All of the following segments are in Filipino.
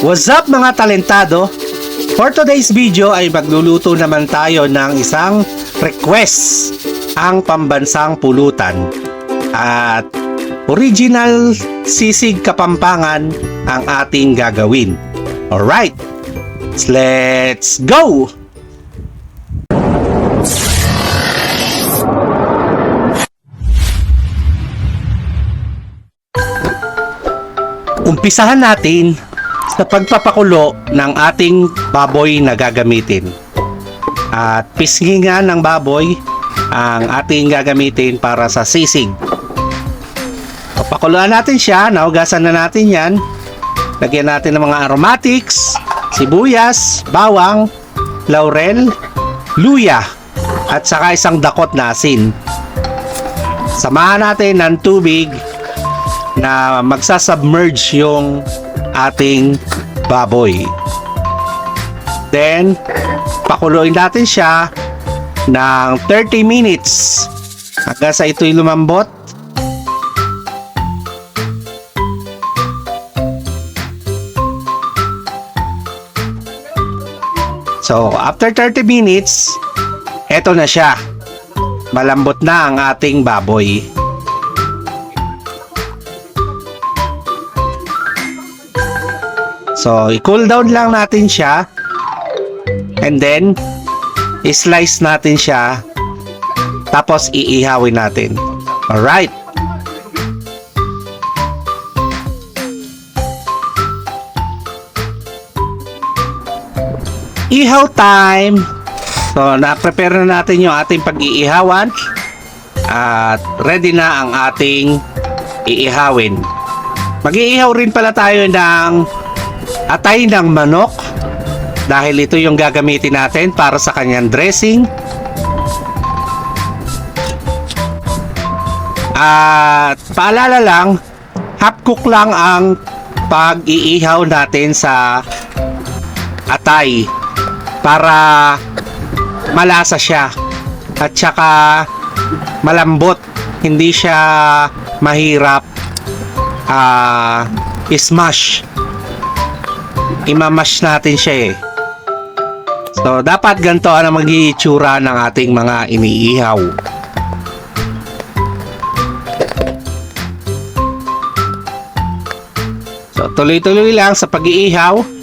What's up mga talentado? For today's video ay magluluto naman tayo ng isang request, ang pambansang pulutan. At original sisig Kapampangan ang ating gagawin. Alright, let's go! Umpisahan natin sa pagpapakulo ng ating baboy na gagamitin. At pisngingan ng baboy ang ating gagamitin para sa sisig. Papakuluan natin siya, nahugasan na natin yan. Lagyan natin ng mga aromatics, sibuyas, bawang, laurel, luya, at saka isang dakot na asin. Samahan natin ng tubig na magsasubmerge yung ating baboy. Then, pakuluin natin siya ng 30 minutes hanggang sa ito'y lumambot. So, after 30 minutes, eto na siya. Malambot na ang ating baboy. So, i-cool down lang natin siya. And then, i-slice natin siya. Tapos, iihawin natin. Alright. Ihaw time! So, na-prepare na natin yung ating pag-iihawan. At ready na ang ating iihawin. Mag-iihaw rin pala tayo ng atay ng manok dahil ito yung gagamitin natin para sa kanyang dressing. At paalala lang, half cook lang ang pag-iihaw natin sa atay para malasa siya at saka malambot, hindi siya mahirap smash. Imamash natin siya eh. So, dapat ganito ang mag-iitsura ng ating mga iniihaw. So, tuloy-tuloy lang sa pag-iihaw.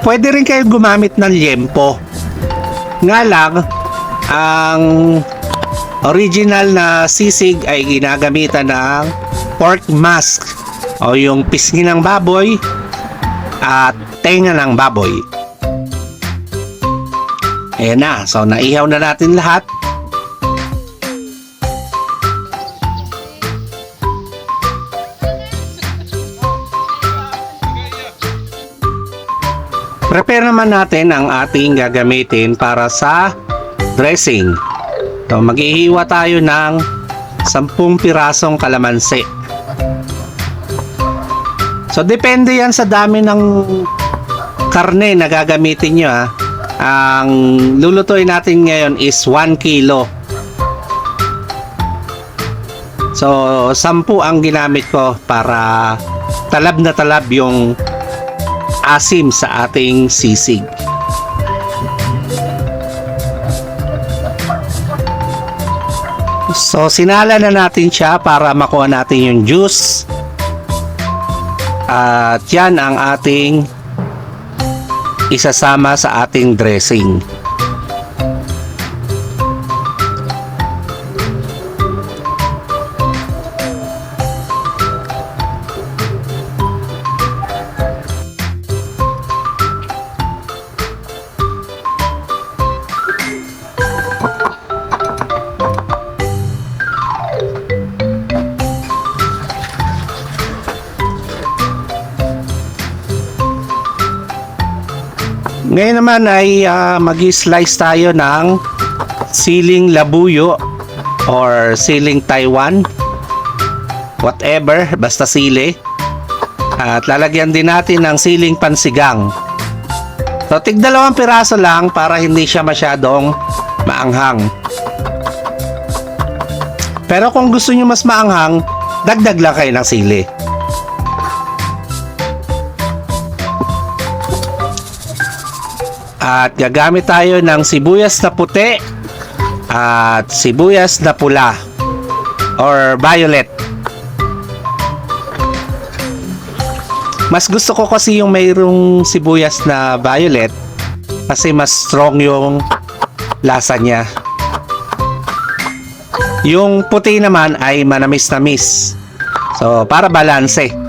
Pwede rin kayo gumamit ng liempo. Nga lang, ang original na sisig ay ginagamitan ng pork mask o yung pisngi ng baboy at tenga ng baboy. Ayan na. So, naihaw na natin lahat. Prepare naman natin ang ating gagamitin para sa dressing. So, maghihiwa tayo ng 10 pirasong kalamansi. So, depende yan sa dami ng karne na gagamitin nyo. Ang lulutuin natin ngayon is 1 kilo. So, 10 ang ginamit ko para talab na talab yung asim sa ating sisig. So, sinala na natin siya para makuha natin yung juice. At yan ang ating isasama sa ating dressing. Ngayon naman ay mag-slice tayo ng siling labuyo or siling Taiwan, whatever, basta sili. At lalagyan din natin ng siling pansigang. So, tig 2 piraso lang para hindi siya masyadong maanghang. Pero kung gusto nyo mas maanghang, dagdag lang kayo ng sili. At gagamit tayo ng sibuyas na puti at sibuyas na pula or violet. Mas gusto ko kasi yung mayroong sibuyas na violet kasi mas strong yung lasa niya. Yung puti naman ay manamis-namis. So, para balanse.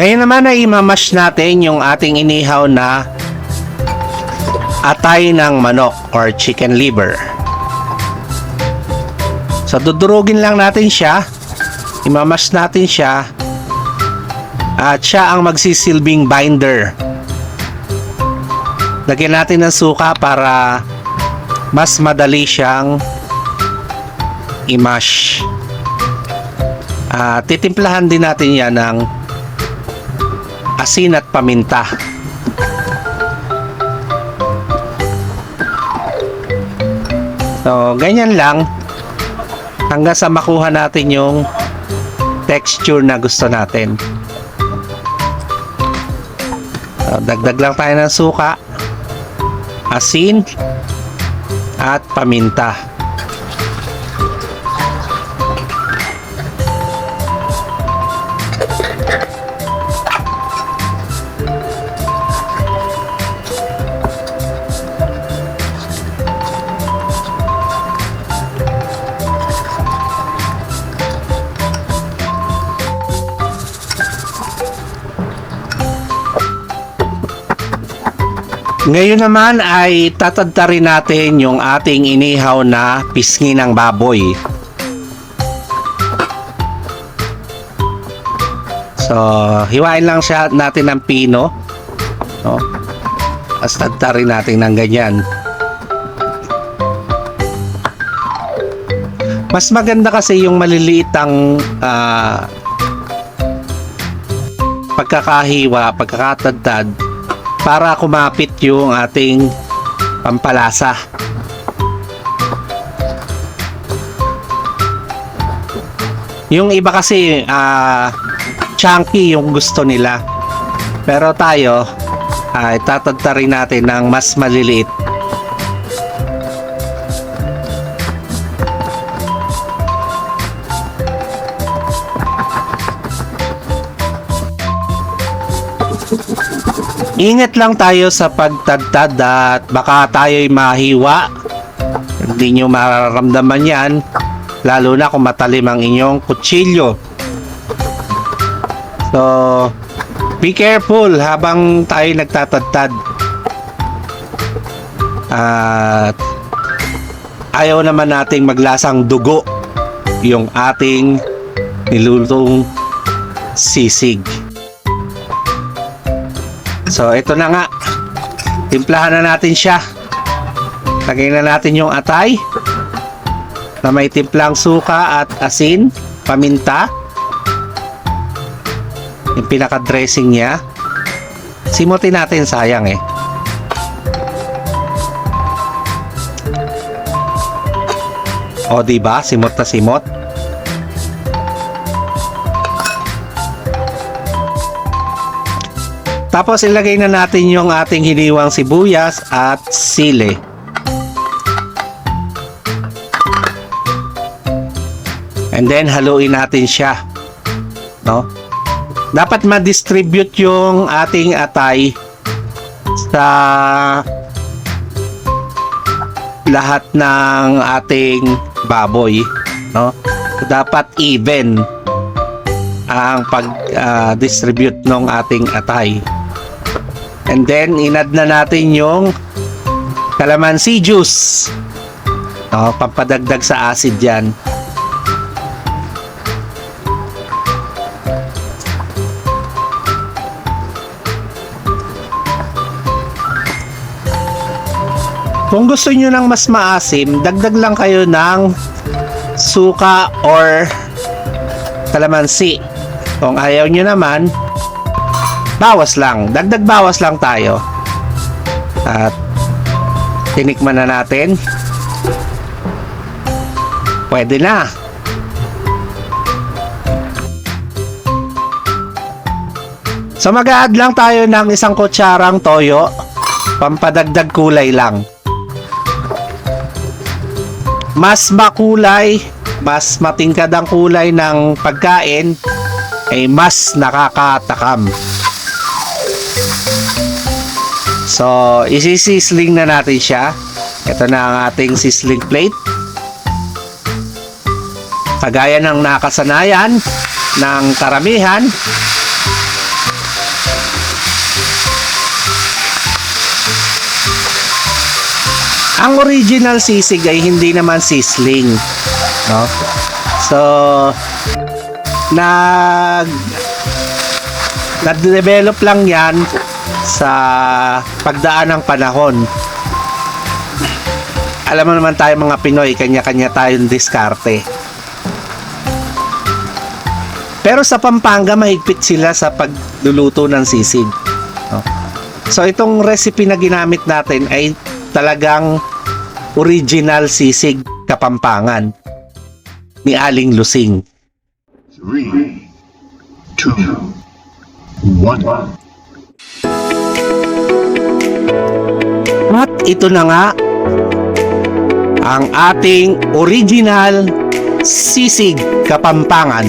Ngayon naman ay imamash natin yung ating inihaw na atay ng manok or chicken liver. So dudurugin lang natin siya, imamash natin siya, at siya ang magsisilbing binder. Lagyan natin ng suka para mas madali siyang i-mash. Titimplahan din natin yan ng asin at paminta. So, ganyan lang hanggang sa makuha natin yung texture na gusto natin. So, dagdag lang tayo ng suka, asin at paminta. Ngayon naman ay tatadtarin natin yung ating inihaw na pisngi ng baboy. So, hiwain lang siya natin ng pino. No? As tadtarin natin ng ganyan. Mas maganda kasi yung maliliit ang pagkakahiwa, pagkakatadtad, para kumapit yung ating pampalasa. Yung iba kasi chunky yung gusto nila, pero tayo ay tatadtarin natin ng mas maliliit. Ingat lang tayo sa pagtadtad at baka tayo'y mahiwa. Hindi nyo mararamdaman yan, lalo na kung matalim ang inyong kutsilyo. So, be careful habang tayo nagtatadtad. At ayaw naman nating maglasang dugo yung ating nilulutong sisig. So, ito na nga. Timplahan na natin siya. Lagyan na natin yung atay na may timplang suka at asin, paminta. Yung pinaka-dressing niya. Simutin natin, sayang eh. O, diba? Simot na simot. Tapos ilagay na natin yung ating hiniwang sibuyas at sili. And then haluin natin siya. No? Dapat ma-distribute yung ating atay sa lahat ng ating baboy, no? Dapat even ang pag-distribute ng ating atay. And then inad na natin yung calamansi juice, no? Pampadagdag sa acid yan. Kung gusto nyo ng mas maasim, dagdag lang kayo ng suka or kalamansi. Kung ayaw nyo naman, bawas lang. Dagdag bawas lang tayo. At tinikman na natin. Pwede na. So mag-a-add lang tayo ng isang kutsarang toyo. Pampadagdag kulay lang. Mas makulay, mas matingkad ang kulay ng pagkain, ay mas nakakatakam. So, isisisling na natin siya. Ito na ang ating sizzling plate. Kagaya ng nakasanayan ng karamihan, ang original sisig ay hindi naman sizzling, no? So, nag-develop lang yan sa pagdaan ng panahon. Alam mo naman tayo mga Pinoy, kanya-kanya tayong diskarte. Pero sa Pampanga, mahigpit sila sa pagluluto ng sisig, no? So, itong recipe na ginamit natin ay talagang original sisig Kapampangan ni Aling Lusing. 3, 2, 1. At ito na nga ang ating original sisig Kapampangan.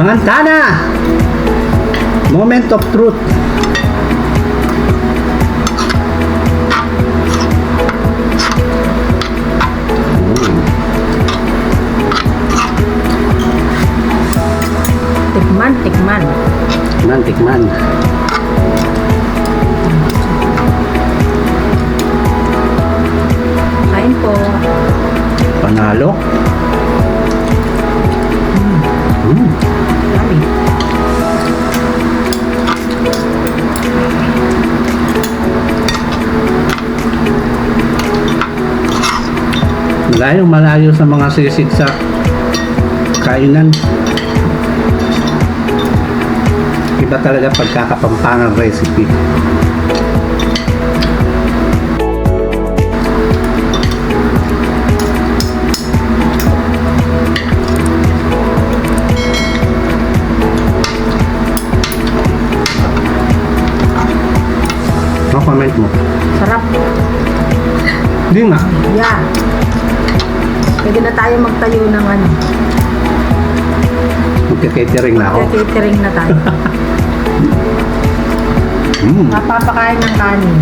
Mangantana! Moment of truth. Tikman, tikman. Tikman, tikman. Kain po. Panalo. Yummy. Malayo sa mga sisig sa kainan. Iba talaga pagkakapampangan recipe. Ano comment mo? Sarap. Hindi nga. Yeah. Pwede na tayo magtayo ng ano. Magka-catering na ako. Catering na tayo. Napapakain ng kanin.